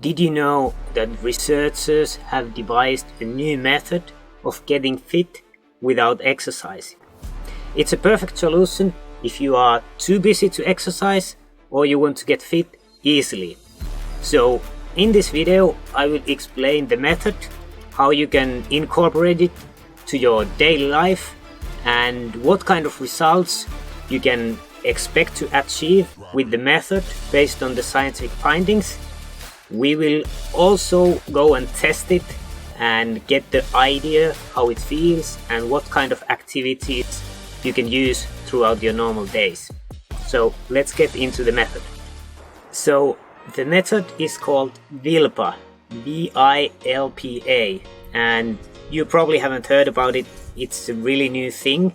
Did you know that researchers have devised a new method of getting fit without exercising? It's a perfect solution if you are too busy to exercise or you want to get fit easily. So in this video I will explain the method, how you can incorporate it to your daily life, and what kind of results you can expect to achieve with the method based on the scientific findings. We will also go and test it and get the idea how it feels and what kind of activities you can use throughout your normal days. So let's get into the method. So the method is called VILPA, VILPA, and you probably haven't heard about it. It's a really new thing,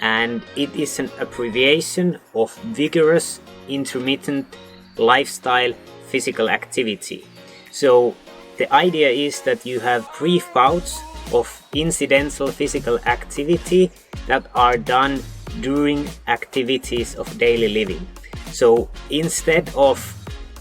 and it is an abbreviation of vigorous intermittent lifestyle physical activity. So the idea is that you have brief bouts of incidental physical activity that are done during activities of daily living. So instead of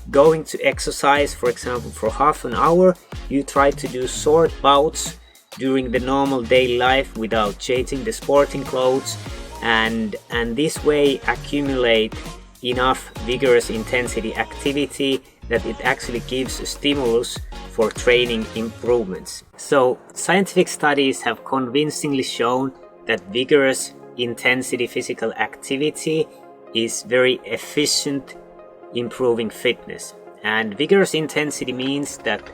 going to exercise, for example, for half an hour, you try to do short bouts during the normal daily life without changing the sporting clothes, and this way accumulate enough vigorous intensity activity that it actually gives a stimulus for training improvements. So scientific studies have convincingly shown that vigorous intensity physical activity is very efficient improving fitness. And vigorous intensity means that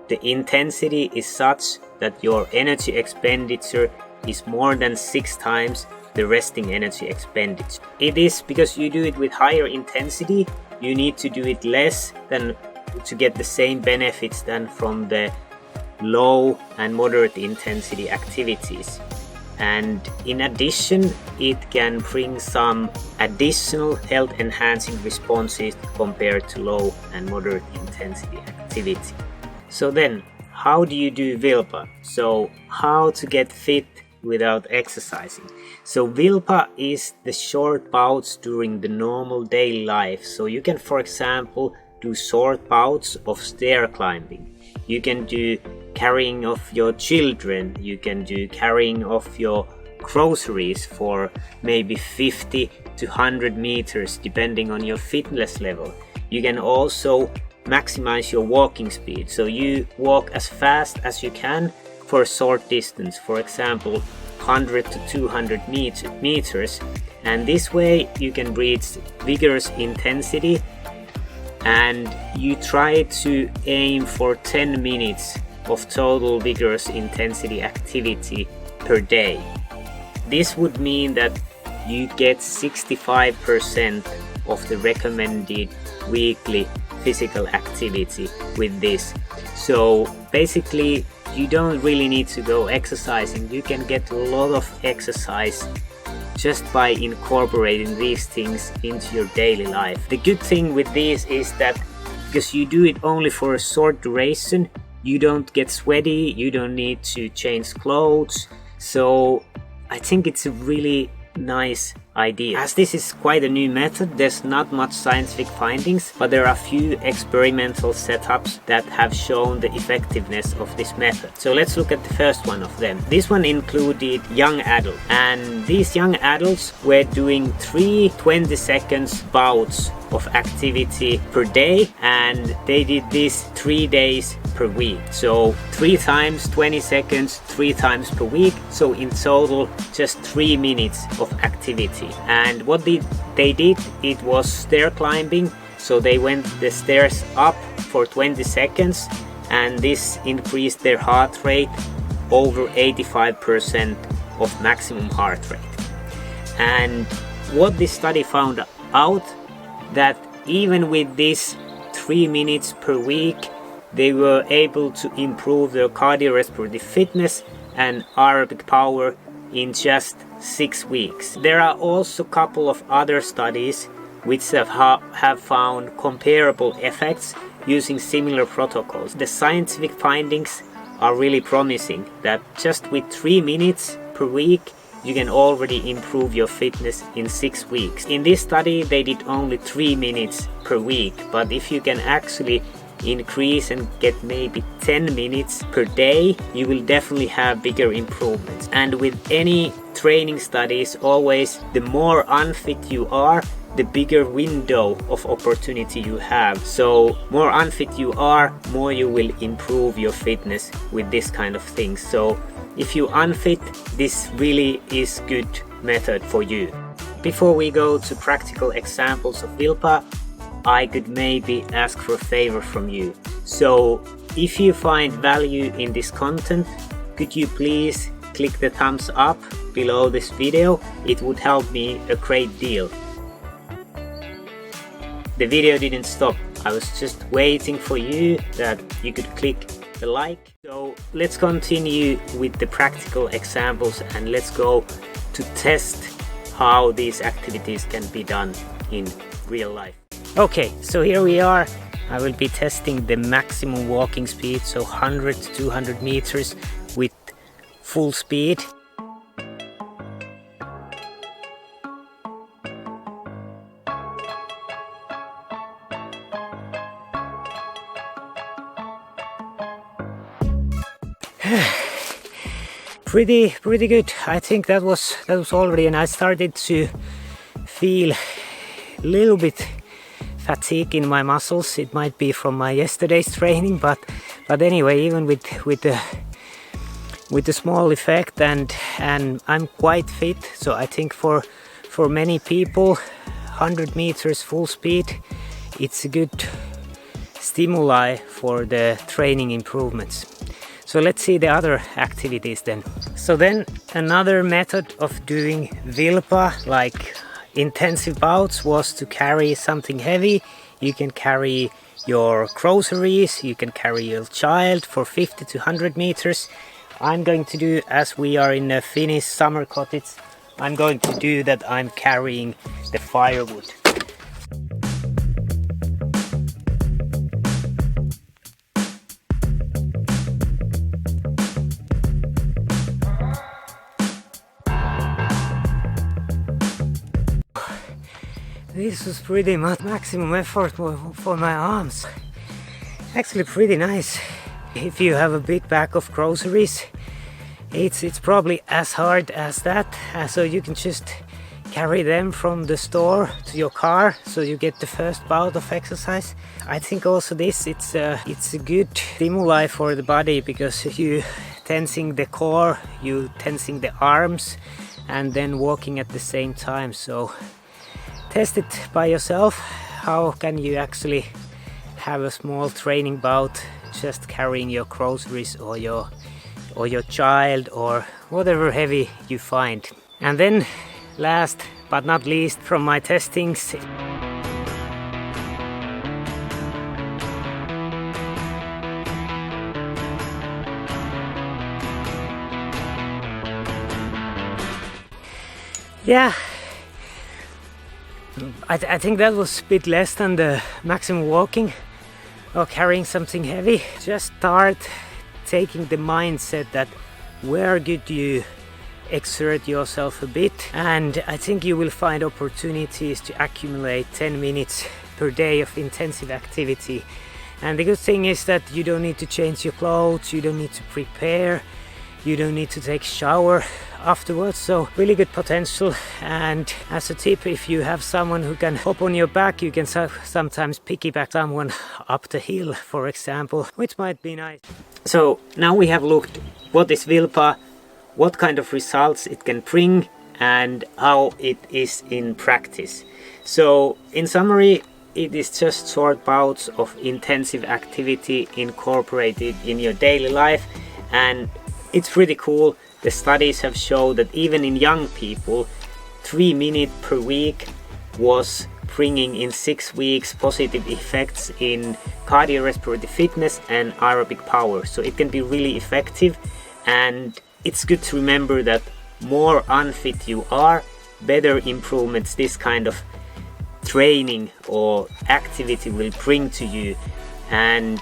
the intensity is such that your energy expenditure is more than 6 times the resting energy expenditure. It is because you do it with higher intensity, you need to do it less than to get the same benefits than from the low and moderate intensity activities. And in addition, it can bring some additional health enhancing responses compared to low and moderate intensity activity. So then, how do you do VILPA? So how to get fit without exercising? So VILPA is the short bouts during the normal daily life. So you can, for example, do short bouts of stair climbing. You can do carrying of your children. You can do carrying of your groceries for maybe 50 to 100 meters depending on your fitness level. You can also maximize your walking speed. So you walk as fast as you can for a short distance, for example 100 to 200 meters, and this way you can reach vigorous intensity, and you try to aim for 10 minutes of total vigorous intensity activity per day. This would mean that you get 65% of the recommended weekly physical activity with this. So basically you don't really need to go exercising. You can get a lot of exercise just by incorporating these things into your daily life. The good thing with this is that because you do it only for a short duration, you don't get sweaty, you don't need to change clothes. So I think it's a really nice idea. As this is quite a new method, there's not much scientific findings, but there are a few experimental setups that have shown the effectiveness of this method. So let's look at the first one of them. This one included young adults, and these young adults were doing 3 20 seconds bouts of activity per day, and they did this 3 days per week. So 3 times 20 seconds, 3 times per week. So in total, just 3 minutes of activity. And what they did, it was stair climbing. So they went the stairs up for 20 seconds, and this increased their heart rate over 85% of maximum heart rate. And what this study found out, that even with this 3 minutes per week, they were able to improve their cardiorespiratory fitness and aerobic power in just 6 weeks. There are also a couple of other studies which have found comparable effects using similar protocols. The scientific findings are really promising that just with 3 minutes per week you can already improve your fitness in 6 weeks. In this study they did only 3 minutes per week, but if you can actually increase and get maybe 10 minutes per day, you will definitely have bigger improvements. And with any training studies, always the more unfit you are, the bigger window of opportunity you have. So more unfit you are, more you will improve your fitness with this kind of things. So if you unfit, this really is good method for you. Before we go to practical examples of VILPA, I could maybe ask for a favor from you. So if you find value in this content, could you please click the thumbs up below this video? It would help me a great deal. The video didn't stop. I was just waiting for you that you could click the like. So let's continue with the practical examples and let's go to test how these activities can be done in real life. Okay, so here we are. I will be testing the maximum walking speed, so 100 to 200 meters with full speed. Pretty good. I think that was already, and I started to feel a little bit fatigue in my muscles. It might be from my yesterday's training, but anyway, even with the small effect, and I'm quite fit. So I think for many people, 100 meters full speed, it's a good stimuli for the training improvements. So let's see the other activities then. So then another method of doing VILPA, like intensive bouts, was to carry something heavy. You can carry your groceries, you can carry your child for 50 to 100 meters. I'm going to do, as we are in a Finnish summer cottage, I'm going to do that. I'm carrying the firewood. This was pretty much maximum effort for my arms. Actually pretty nice. If you have a big bag of groceries, it's probably as hard as that. So you can just carry them from the store to your car, so you get the first bout of exercise. I think also it's a good stimuli for the body, because you tensing the core, you tensing the arms, and then walking at the same time. So test it by yourself. How can you actually have a small training bout just carrying your groceries or your child or whatever heavy you find. And then last but not least from my testings, yeah, I think that was a bit less than the maximum walking or carrying something heavy. Just start taking the mindset that where could you exert yourself a bit, and I think you will find opportunities to accumulate 10 minutes per day of intensive activity. And the good thing is that you don't need to change your clothes, you don't need to prepare, you don't need to take a shower afterwards. So really good potential. And as a tip, if you have someone who can hop on your back, you can sometimes piggyback someone up the hill, for example, which might be nice. So now we have looked what is VILPA, what kind of results it can bring, and how it is in practice. So in summary, it is just short bouts of intensive activity incorporated in your daily life, and it's pretty cool. The studies have shown that even in young people, 3 minutes per week was bringing in 6 weeks positive effects in cardiorespiratory fitness and aerobic power. So it can be really effective, and it's good to remember that more unfit you are, better improvements this kind of training or activity will bring to you, and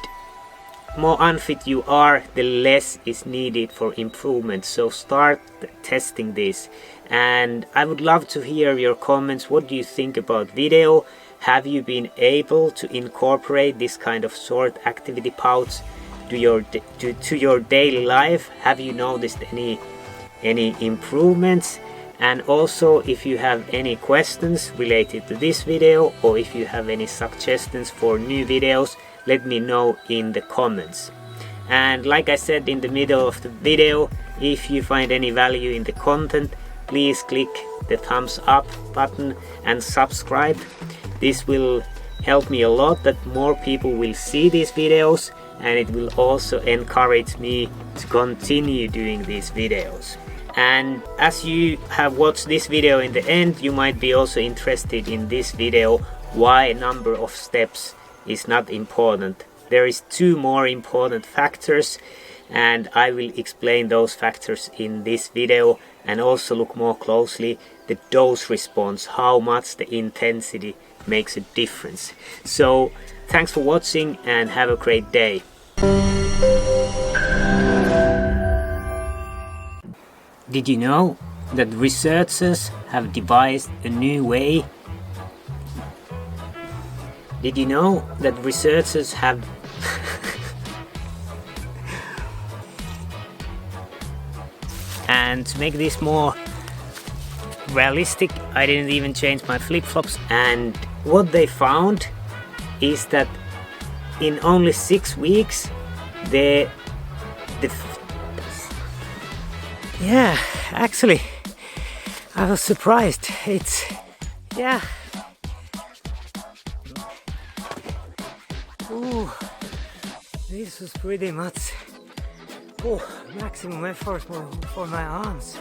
more unfit you are, the less is needed for improvement. So start testing this, and I would love to hear your comments. What do you think about video? Have you been able to incorporate this kind of short activity bouts to your daily life? Have you noticed any improvements? And also, if you have any questions related to this video, or if you have any suggestions for new videos, let me know in the comments. And like I said in the middle of the video, if you find any value in the content, please click the thumbs up button and subscribe. This will help me a lot, that more people will see these videos, and it will also encourage me to continue doing these videos. And as you have watched this video in the end, you might be also interested in this video why number of steps is not important. There is 2 more important factors, and I will explain those factors in this video, and also look more closely the dose response, how much the intensity makes a difference. So thanks for watching and have a great day. Did you know that researchers have devised a new way? Did you know that researchers have and to make this more realistic, I didn't even change my flip-flops, and what they found is that in only 6 weeks yeah, actually I was surprised. It's ooh, this was pretty much maximum effort for my arms.